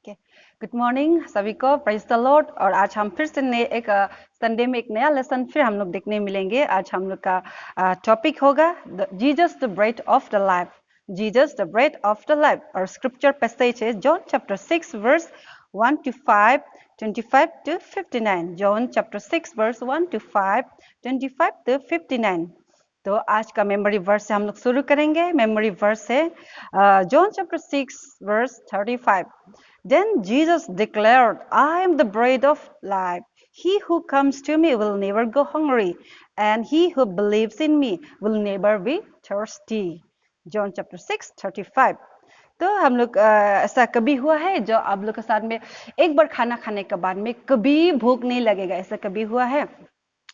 Okay. Good morning सभी को, praise the Lord. और आज हम फिर से नए एक संडे में एक नया लेसन फिर हम लोग देखने मिलेंगे। आज हम लोग का टॉपिक होगा Jesus the bread of the life. Jesus the bread of the life. और स्क्रिप्चर पैसेज है John chapter 6 verse 1 to 5, 25 to 59। John chapter 6 verse 1 to 5, 25 to 59। तो आज का मेमोरी वर्स से हम लोग शुरू करेंगे। मेमोरी वर्स है John chapter 6 verse 35। Then Jesus declared, I am the bread of life. He who comes to me will never go hungry, and he who believes in me will never be thirsty. John chapter 6, 35। तो हम लोग ऐसा कभी हुआ है जो आप लोग के साथ में एक बार खाना खाने के बाद में कभी भूख नहीं लगेगा? ऐसा कभी हुआ है?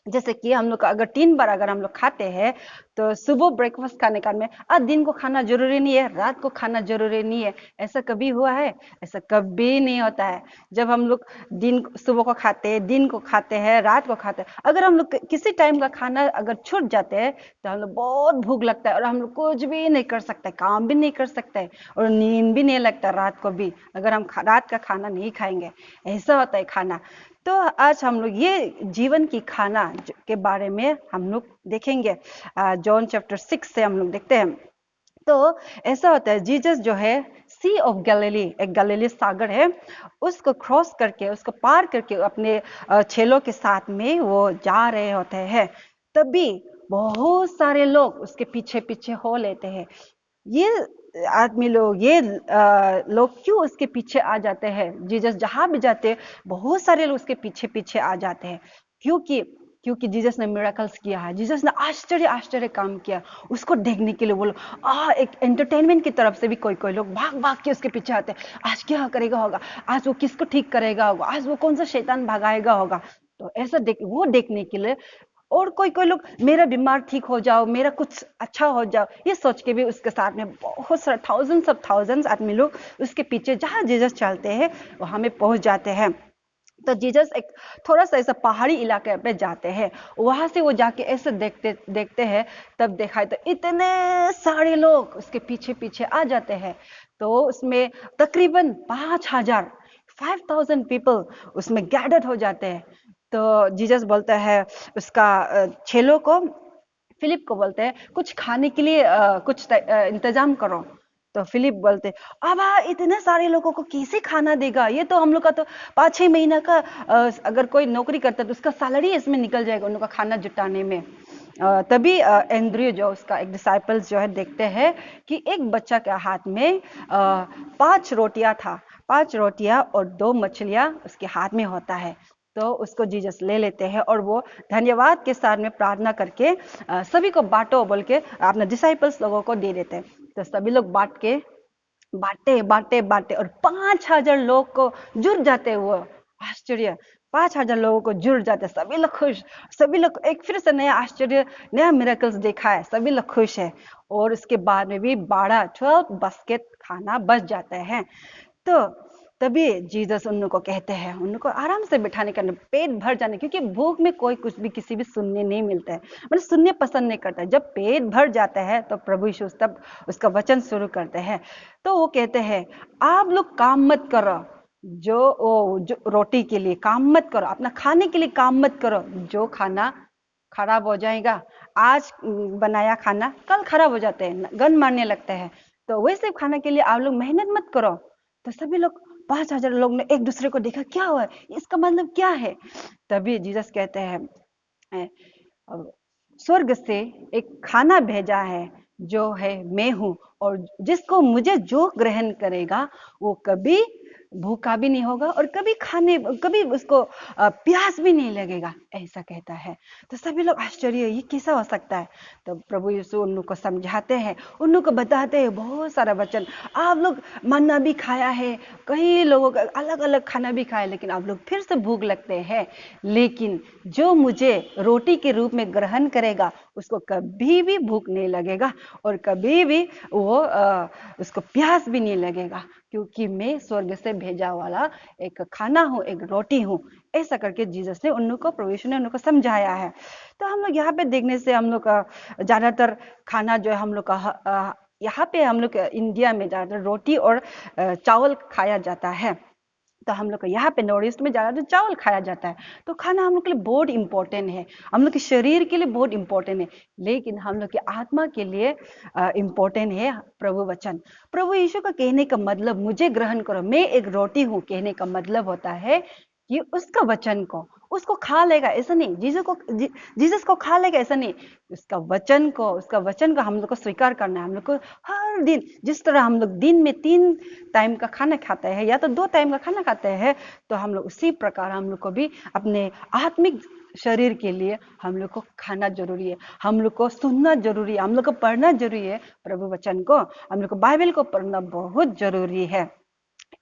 जैसे कि हम लोग अगर 3 बार अगर हम लोग खाते हैं तो सुबह ब्रेकफास्ट खाने का में दिन को खाना जरूरी नहीं है, रात को खाना जरूरी नहीं है। ऐसा कभी हुआ है? ऐसा कभी नहीं होता है। जब हम लोग दिन सुबह को खाते हैं, दिन को खाते हैं, रात को खाते हैं, अगर हम लोग किसी टाइम का खाना अगर छूट जाते हैं तो हम लोग बहुत भूख लगता है और हम लोग कुछ भी नहीं कर सकते, काम भी नहीं कर सकते और नींद भी नहीं लगता रात को भी, अगर हम रात का खाना नहीं खाएंगे। ऐसा होता है खाना। तो आज हम लोग ये जीवन की खाना के बारे में हम लोग देखेंगे। जॉन चैप्टर 6 से हम लोग देखते हैं। तो ऐसा होता है, जीसस जो है सी ऑफ गैलिली, एक गैलिली सागर है, उसको क्रॉस करके, उसको पार करके अपने चेलों के साथ में वो जा रहे होते हैं। तभी बहुत सारे लोग उसके पीछे पीछे हो लेते हैं। ये आदमी लोग, ये लोग क्यों उसके पीछे आ जाते हैं? जीसस जहां भी जाते हैं बहुत सारे लोग उसके पीछे पीछे आ जाते हैं। क्योंकि जीसस ने मिरेकल्स किया है, जीसस ने आश्चर्य आश्चर्य काम किया। उसको देखने के लिए वो लोग एक एंटरटेनमेंट की तरफ से भी कोई कोई लोग भाग भाग के उसके पीछे आते हैं। आज क्या करेगा होगा, आज वो किसको ठीक करेगा होगा, आज वो कौन सा शैतान भगाएगा होगा। तो ऐसा वो देखने के लिए, और कोई कोई लोग मेरा बीमार ठीक हो जाओ, मेरा कुछ अच्छा हो जाओ, ये सोच के भी उसके साथ में बहुत सारे थाउजेंड्स आदमी लोग उसके पीछे जहाँ जीसस चलते हैं वहां में पहुंच जाते हैं। तो जीसस एक थोड़ा सा ऐसा पहाड़ी इलाके पे जाते हैं, वहां से वो जाके ऐसे देखते देखते हैं, तब देखा तो इतने सारे लोग उसके पीछे पीछे आ जाते हैं। तो उसमें तकरीबन 5,000 पीपल उसमें गैदर्ड हो जाते हैं। तो जीसस बोलता है उसका चेलों को, फिलिप को बोलते हैं कुछ खाने के लिए कुछ इंतजाम करो। तो फिलिप बोलते अब इतने सारे लोगों को कैसे खाना देगा? ये तो हम लोग का तो 5-6 महीना का अगर कोई नौकरी करता है तो उसका सैलरी इसमें निकल जाएगा उन लोग का खाना जुटाने में। तभी एंड्रयू जो उसका एक डिसाइपल्स जो है देखते हैं कि एक बच्चा के हाथ में 5 रोटियां था, 5 रोटियां और 2 मछलियां उसके हाथ में होता है। तो उसको जीसस ले लेते हैं और वो धन्यवाद के साथ में प्रार्थना करके सभी को बांटो बोल के अपने डिसाइपल्स लोगों को दे देते हैं। तो सभी लोग बांटते बांटते बांटते और 5,000 लोग को जुड़ जाते हैं। वो आश्चर्य, 5,000 लोगों को जुड़ जाते, सभी लोग खुश, सभी लोग एक फिर से नया आश्चर्य, नया मिरेकल्स देखा है, सभी लोग खुश है। और उसके बाद में भी 12 बास्केट खाना बच जाते हैं। तो तभी जीसस उन को कहते हैं, उनको आराम से बिठाने का, पेट भर जाने, क्योंकि भूख में कोई कुछ भी किसी भी सुनने नहीं मिलता है, मतलब सुनने पसंद नहीं करता है। जब पेट भर जाता है तो प्रभु यीशु तब उसका वचन शुरू करते हैं। तो वो कहते हैं आप लोग काम मत करो, जो रोटी के लिए काम मत करो, अपना खाने के लिए काम मत करो, जो खाना खराब हो जाएगा। आज बनाया खाना कल खराब हो जाते हैं, गंद मारने लगते हैं। तो वैसे खाने के लिए आप लोग मेहनत मत करो। तो सभी लोग 5,000 लोग ने एक दूसरे को देखा, क्या हुआ, इसका मतलब क्या है? तभी जीसस कहते हैं स्वर्ग से एक खाना भेजा है जो है मैं हूं, और जिसको मुझे जो ग्रहण करेगा वो कभी भूखा भी नहीं होगा और कभी उसको प्यास भी नहीं लगेगा, ऐसा कहता है। तो सभी लोग आश्चर्य, ये कैसा हो सकता है? तो प्रभु यीशु उन लोग को समझाते हैं, उन लोग को बताते हैं बहुत सारा वचन। आप लोग मन्ना भी खाया है, कई लोगों का अलग अलग खाना भी खाया, लेकिन आप लोग फिर से भूख लगते हैं। लेकिन जो मुझे रोटी के रूप में ग्रहण करेगा उसको कभी भी भूख नहीं लगेगा और कभी भी वो उसको प्यास भी नहीं लगेगा, क्योंकि मैं स्वर्ग से भेजा वाला एक खाना हूँ, एक रोटी हूँ। ऐसा करके जीसस ने उन लोग को, प्रभु यीशु ने उन लोग को समझाया है। तो हम लोग यहाँ पे देखने से हम लोग का ज्यादातर खाना जो है हम लोग का यहाँ पे हम लोग इंडिया में ज्यादातर रोटी और चावल खाया जाता है। तो हम लोग को यहाँ पे नॉर्थ ईस्ट में ज़्यादा चावल खाया जाता है, तो खाना हम लोग के लिए बहुत इंपॉर्टेंट है, हम लोग के शरीर के लिए बहुत इंपॉर्टेंट है, लेकिन हम लोग के आत्मा के लिए इम्पोर्टेंट है प्रभु वचन। प्रभु यीशु का कहने का मतलब मुझे ग्रहण करो, मैं एक रोटी हूँ, कहने का मतलब होता है कि उसका वचन को उसको खा लेगा ऐसा नहीं, जीसस को खा लेगा ऐसा नहीं, उसका वचन को हम लोग को स्वीकार करना है। हम लोग को हर दिन, जिस तरह हम लोग दिन में 3 टाइम का खाना खाते हैं या तो 2 टाइम का खाना खाते हैं, तो हम लोग उसी प्रकार हम लोग को भी अपने आत्मिक शरीर के लिए हम लोग को खाना जरूरी है, हम लोग को सुनना जरूरी है, हम लोग को पढ़ना जरूरी है प्रभु वचन को, हम लोग को बाइबल को पढ़ना बहुत जरूरी है।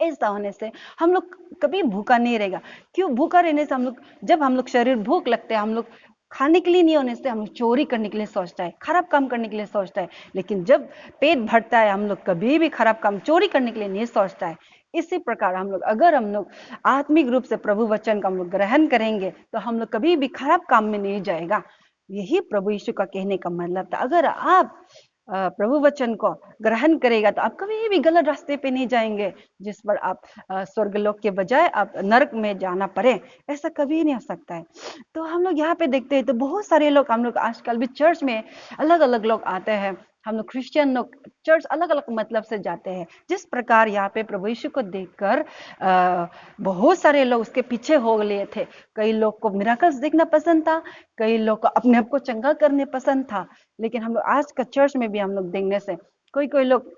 ऐसा होने से हम लोग कभी भूखा नहीं रहेगा। क्यों भूखा रहने से जब हम लोग शरीर भूख लगते हैं, हम लोग खाने के लिए नहीं होने से हम लोग चोरी करने के लिए सोचता है, खराब काम करने के लिए सोचता है, लेकिन जब पेट भरता है हम लोग कभी भी खराब काम चोरी करने के लिए नहीं सोचता है। इसी प्रकार अगर हम लोग आत्मिक रूप से प्रभु वचन का हम लोग ग्रहण करेंगे तो हम लोग कभी भी खराब काम में नहीं जाएगा। यही प्रभु यीशु का कहने का मतलब था। अगर आप प्रभु वचन को ग्रहण करेगा तो आप कभी भी गलत रास्ते पे नहीं जाएंगे, जिस पर आप स्वर्गलोक के बजाय आप नरक में जाना पड़े, ऐसा कभी नहीं हो सकता है। तो हम लोग यहाँ पे देखते हैं तो बहुत सारे लोग, हम लोग आजकल भी चर्च में अलग अलग लोग आते हैं, हम लोग क्रिश्चियन लोग चर्च अलग अलग मतलब से जाते हैं। जिस प्रकार यहाँ पे प्रभु यीशु को देखकर बहुत सारे लोग उसके पीछे हो लिए थे। कई लोग को मिराकल्स देखना पसंद था, कई लोग को अपने आप को चंगा करने पसंद था, लेकिन हम लोग आज का चर्च में भी हम लोग देखने से कोई लोग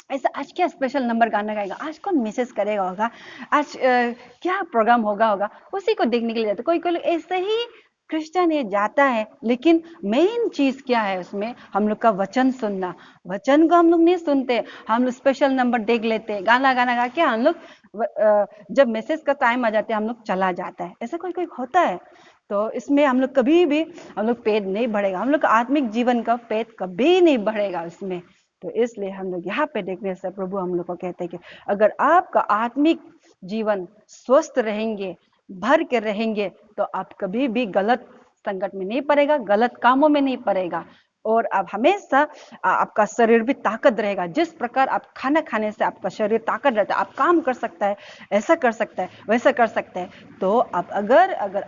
ऐसा, आज क्या स्पेशल नंबर गाना गाएगा, आज कौन मैसेज करेगा होगा, आज क्या प्रोग्राम होगा, उसी को देखने के लिए जाते। कोई लोग ऐसे ही क्रिश्चियन है जाता है, लेकिन मेन चीज क्या है उसमें, हम लोग का वचन सुनना। वचन को हम लोग नहीं सुनते, हम लोग स्पेशल नंबर देख लेते, गाना गा के हम लोग जब मैसेज का टाइम आ जाता है हम लोग चला जाता है। ऐसा कोई होता है, तो इसमें हम लोग कभी भी हम लोग पेट नहीं बढ़ेगा, हम लोग का आत्मिक जीवन का पेट कभी नहीं बढ़ेगा उसमें। तो इसलिए हम लोग यहाँ पे देखने से प्रभु हम लोग को कहते हैं कि अगर आपका आत्मिक जीवन स्वस्थ रहेंगे, भर के रहेंगे, तो आप कभी भी गलत संकट में नहीं पड़ेगा, गलत कामों में नहीं पड़ेगा, और आप हमेशा आपका शरीर भी ताकत रहेगा। जिस प्रकार आप खाना खाने से आपका शरीर ताकत रहता है, आप काम कर सकता है, ऐसा कर सकता है, वैसा कर सकता है। तो आप अगर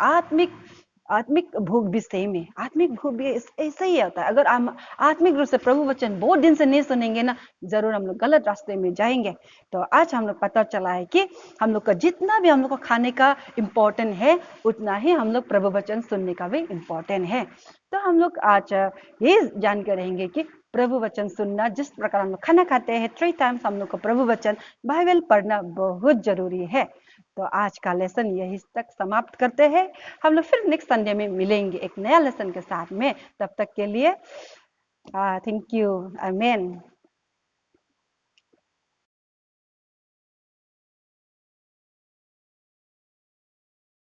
आत्मिक भूख भी सेम है, आत्मिक भूख भी ऐसा ही होता है। अगर हम आत्मिक रूप से प्रभु वचन बहुत दिन से नहीं सुनेंगे ना, जरूर हम लोग गलत रास्ते में जाएंगे। तो आज हम लोग पता चला है कि हम लोग का जितना भी हम लोग को खाने का इम्पोर्टेंट है, उतना ही हम लोग प्रभु वचन सुनने का भी इम्पोर्टेंट है। तो हम लोग आज ये जान कर रहेंगे कि प्रभु वचन सुनना, जिस प्रकार हम लोग खाना खाते हैं 3 टाइम्स हम लोग को प्रभु वचन बाइबल पढ़ना बहुत जरूरी है। तो आज का लेसन यही तक समाप्त करते हैं। हम लोग फिर नेक्स्ट संडे में मिलेंगे एक नया लेसन के साथ में। तब तक के लिए थैंक यू, आमेन।